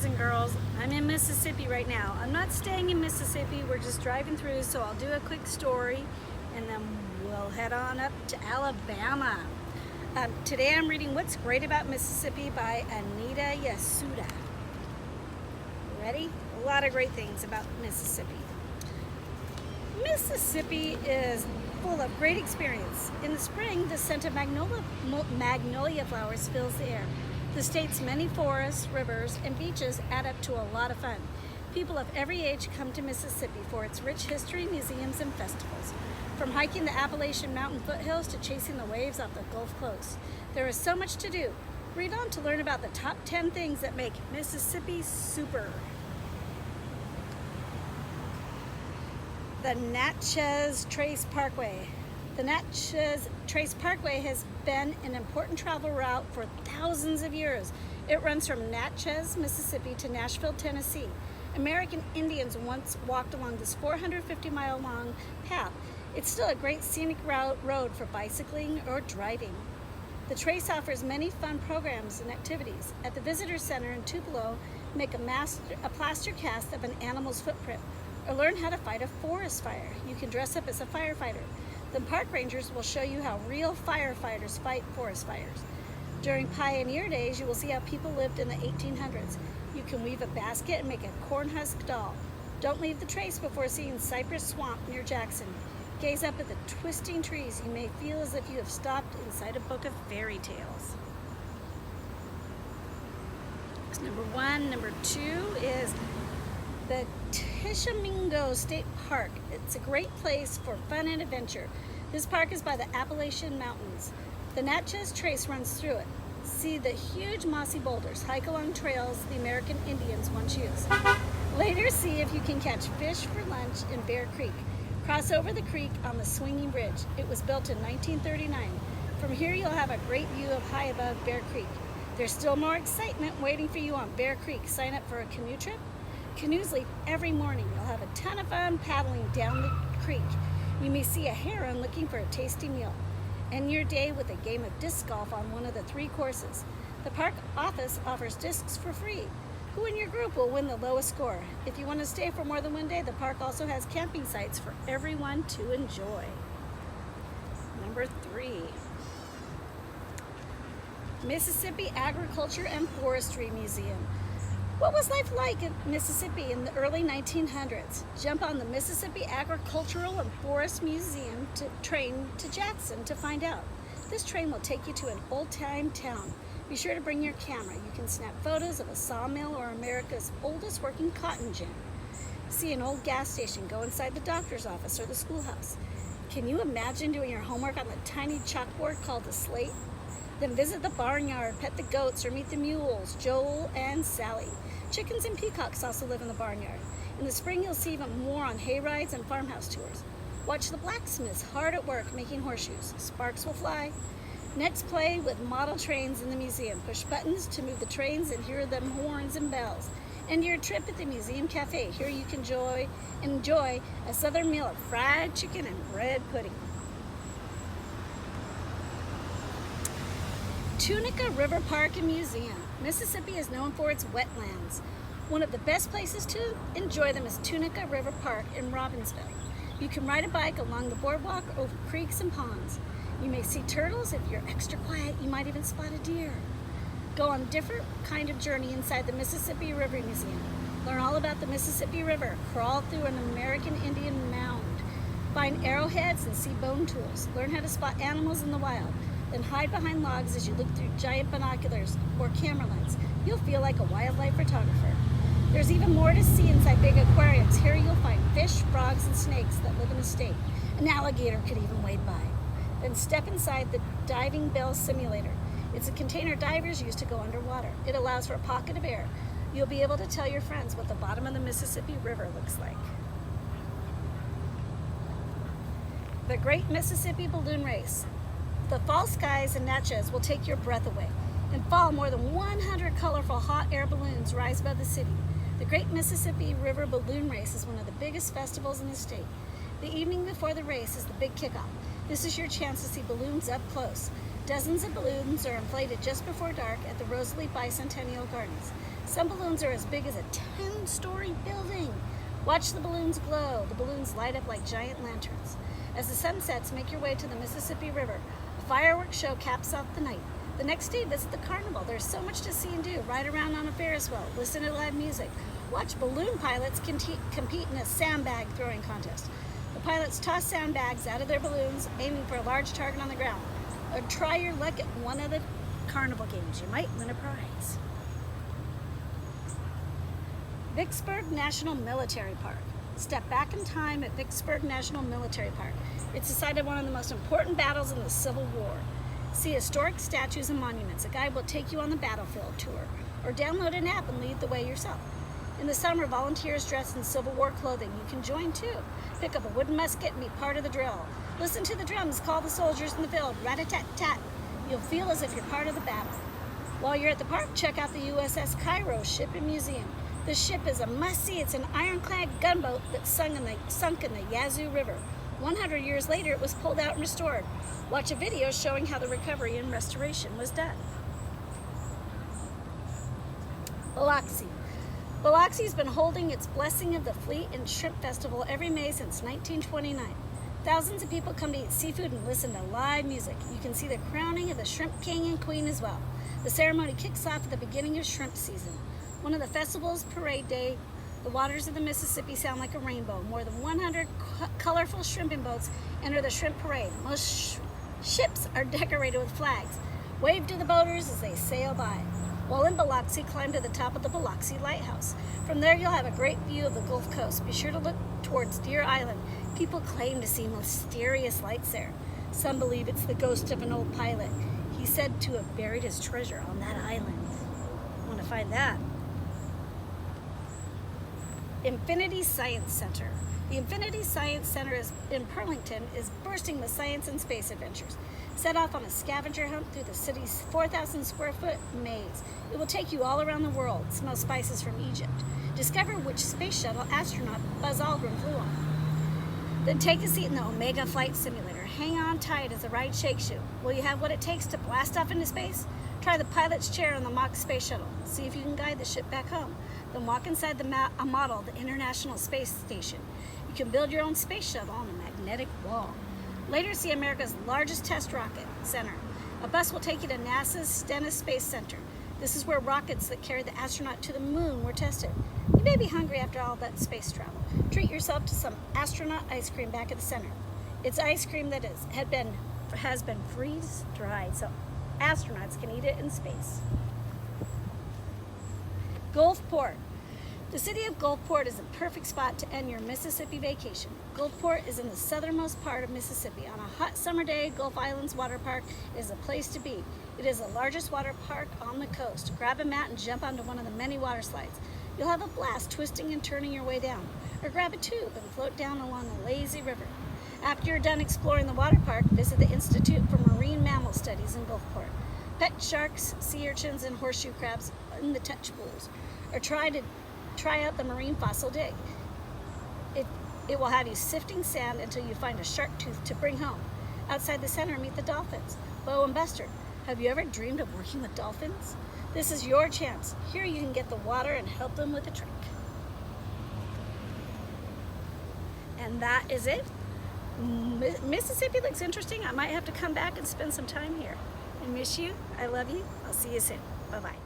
boys and girls. I'm in Mississippi right now. I'm not staying in Mississippi, we're just driving through, so I'll do a quick story and then we'll head on up to Alabama. Today I'm reading What's Great About Mississippi by Anita Yasuda. Ready? A lot of great things about Mississippi. Mississippi is full of great experience. In the spring, the scent of magnolia flowers fills the air. The state's many forests, rivers, and beaches add up to a lot of fun. People of every age come to Mississippi for its rich history, museums, and festivals. From hiking the Appalachian Mountain foothills to chasing the waves off the Gulf Coast, there is so much to do. Read on to learn about the top 10 things that make Mississippi super. The Natchez Trace Parkway. The Natchez Trace Parkway has been an important travel route for thousands of years. It runs from Natchez, Mississippi to Nashville, Tennessee. American Indians once walked along this 450-mile-long path. It's still a great scenic road for bicycling or driving. The trace offers many fun programs and activities. At the Visitor Center in Tupelo, make a plaster cast of an animal's footprint, or learn how to fight a forest fire. You can dress up as a firefighter. The park rangers will show you how real firefighters fight forest fires. During Pioneer Days, you will see how people lived in the 1800s. You can weave a basket and make a corn husk doll. Don't leave the trace before seeing Cypress Swamp near Jackson. Gaze up at the twisting trees. You may feel as if you have stopped inside a book of fairy tales. That's number one. Number two is the Tishomingo State Park. It's a great place for fun and adventure. This park is by the Appalachian Mountains. The Natchez Trace runs through it. See the huge mossy boulders. Hike along trails the American Indians once used. Later, see if you can catch fish for lunch in Bear Creek. Cross over the creek on the swinging bridge. It was built in 1939. From here, you'll have a great view of high above Bear Creek. There's still more excitement waiting for you on Bear Creek. Sign up for a canoe trip. Canoes leave every morning. You'll have a ton of fun paddling down the creek. You may see a heron looking for a tasty meal. End your day with a game of disc golf on one of the 3 courses. The park office offers discs for free. Who in your group will win the lowest score? If you want to stay for more than one day, the park also has camping sites for everyone to enjoy. Number 3. Mississippi Agriculture and Forestry Museum. What was life like in Mississippi in the early 1900s? Jump on the Mississippi Agricultural and Forest Museum train to Jackson to find out. This train will take you to an old-time town. Be sure to bring your camera. You can snap photos of a sawmill or America's oldest working cotton gin. See an old gas station, go inside the doctor's office or the schoolhouse. Can you imagine doing your homework on the tiny chalkboard called a slate? Then visit the barnyard, pet the goats, or meet the mules, Joel and Sally. Chickens and peacocks also live in the barnyard. In the spring, you'll see even more on hay rides and farmhouse tours. Watch the blacksmiths hard at work making horseshoes. Sparks will fly. Next, play with model trains in the museum. Push buttons to move the trains and hear them horns and bells. End your trip at the Museum Cafe. Here you can enjoy a southern meal of fried chicken and bread pudding. Tunica River Park and Museum. Mississippi is known for its wetlands. One of the best places to enjoy them is Tunica River Park in Robbinsville. You can ride a bike along the boardwalk over creeks and ponds. You may see turtles. If you're extra quiet, you might even spot a deer. Go on a different kind of journey inside the Mississippi River Museum. Learn all about the Mississippi River. Crawl through an American Indian mound. Find arrowheads and see bone tools. Learn how to spot animals in the wild. Then hide behind logs as you look through giant binoculars or camera lens. You'll feel like a wildlife photographer. There's even more to see inside big aquariums. Here you'll find fish, frogs, and snakes that live in a state. An alligator could even wade by. Then step inside the Diving Bell Simulator. It's a container divers use to go underwater. It allows for a pocket of air. You'll be able to tell your friends what the bottom of the Mississippi River looks like. The Great Mississippi Balloon Race. The fall skies in Natchez will take your breath away. In fall, more than 100 colorful hot air balloons rise above the city. The Great Mississippi River Balloon Race is one of the biggest festivals in the state. The evening before the race is the big kickoff. This is your chance to see balloons up close. Dozens of balloons are inflated just before dark at the Rosalie Bicentennial Gardens. Some balloons are as big as a 10-story building. Watch the balloons glow. The balloons light up like giant lanterns. As the sun sets, make your way to the Mississippi River. A fireworks show caps off the night. The next day, visit the carnival. There's so much to see and do. Ride around on a Ferris wheel. Listen to live music. Watch balloon pilots compete in a sandbag throwing contest. The pilots toss sandbags out of their balloons, aiming for a large target on the ground. Or try your luck at one of the carnival games. You might win a prize. Vicksburg National Military Park. Step back in time at Vicksburg National Military Park. It's the site of one of the most important battles in the Civil War. See historic statues and monuments. A guide will take you on the battlefield tour, or download an app and lead the way yourself. In the summer, volunteers dressed in Civil War clothing. You can join too. Pick up a wooden musket and be part of the drill. Listen to the drums call the soldiers in the field, rat-a-tat-tat. You'll feel as if you're part of the battle. While you're at the park, check out the USS Cairo ship and museum. The ship is a must-see. It's an ironclad gunboat that sunk in the Yazoo River. 100 years later, it was pulled out and restored. Watch a video showing how the recovery and restoration was done. Biloxi. Biloxi has been holding its Blessing of the Fleet and Shrimp Festival every May since 1929. Thousands of people come to eat seafood and listen to live music. You can see the crowning of the Shrimp King and Queen as well. The ceremony kicks off at the beginning of shrimp season. One of the festival's parade day, the waters of the Mississippi sound like a rainbow. More than 100 colorful shrimping boats enter the shrimp parade. Most ships are decorated with flags. Wave to the boaters as they sail by. While in Biloxi, climb to the top of the Biloxi Lighthouse. From there, you'll have a great view of the Gulf Coast. Be sure to look towards Deer Island. People claim to see mysterious lights there. Some believe it's the ghost of an old pilot. He's said to have buried his treasure on that island. Want to find that? Infinity Science Center. The Infinity Science Center in Pearlington is bursting with science and space adventures. Set off on a scavenger hunt through the city's 4,000 square foot maze. It will take you all around the world. Smell spices from Egypt. Discover which space shuttle astronaut Buzz Aldrin flew on. Then take a seat in the Omega Flight Simulator. Hang on tight as the ride shakes you. Will you have what it takes to blast off into space? Try the pilot's chair on the mock space shuttle. See if you can guide the ship back home. Then walk inside a model of the International Space Station. You can build your own space shuttle on a magnetic wall. Later, see America's largest test rocket center. A bus will take you to NASA's Stennis Space Center. This is where rockets that carried the astronaut to the moon were tested. You may be hungry after all that space travel. Treat yourself to some astronaut ice cream back at the center. It's ice cream that has been freeze-dried, so astronauts can eat it in space. Gulfport. The city of Gulfport is a perfect spot to end your Mississippi vacation. Gulfport is in the southernmost part of Mississippi. On a hot summer day, Gulf Islands Water Park is a place to be. It is the largest water park on the coast. Grab a mat and jump onto one of the many water slides. You'll have a blast twisting and turning your way down. Or grab a tube and float down along the lazy river. After you're done exploring the water park, visit the Institute for Marine Mammal Studies in Gulfport. Pet sharks, sea urchins, and horseshoe crabs in the touch pools. Or try out the marine fossil dig. It will have you sifting sand until you find a shark tooth to bring home. Outside the center, meet the dolphins. Bo and Buster, have you ever dreamed of working with dolphins? This is your chance. Here you can get the water and help them with a trick. And that is it. Mississippi looks interesting. I might have to come back and spend some time here. I miss you. I love you. I'll see you soon. Bye-bye.